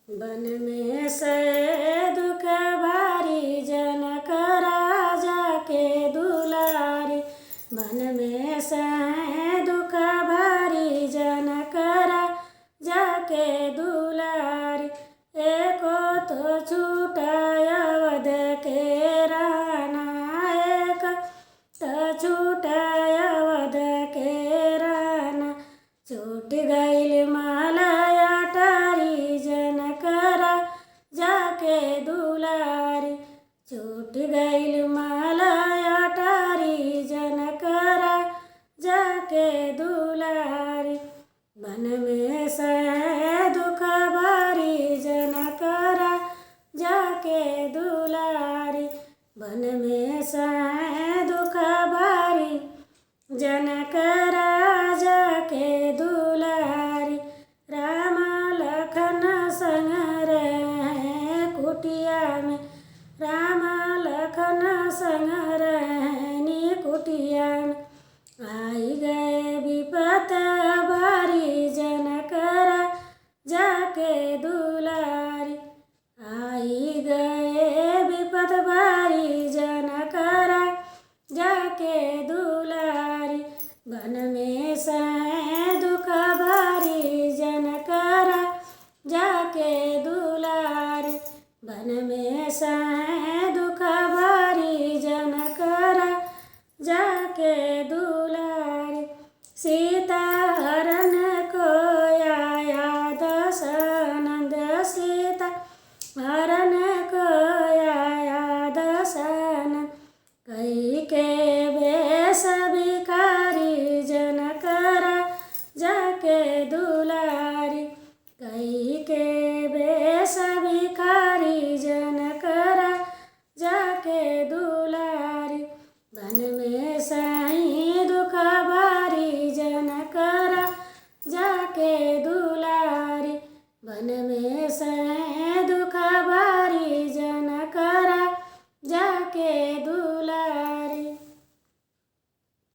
बन में से दुख भारी जन करा जाके दुलारी। बन में से दुख भारी जन करा जाके दुलारी। एको तो छूटाय अवध के राना, एक तो छूटाय अवध के राना। छूट गईल मालया टारी जन करा जाके दुलारी। छूट गईल मालया टारी जन करा जाके दुलारी। बन में से दुख भारी जन करा जाके दुलारी। बन में से दुख भारी जन करा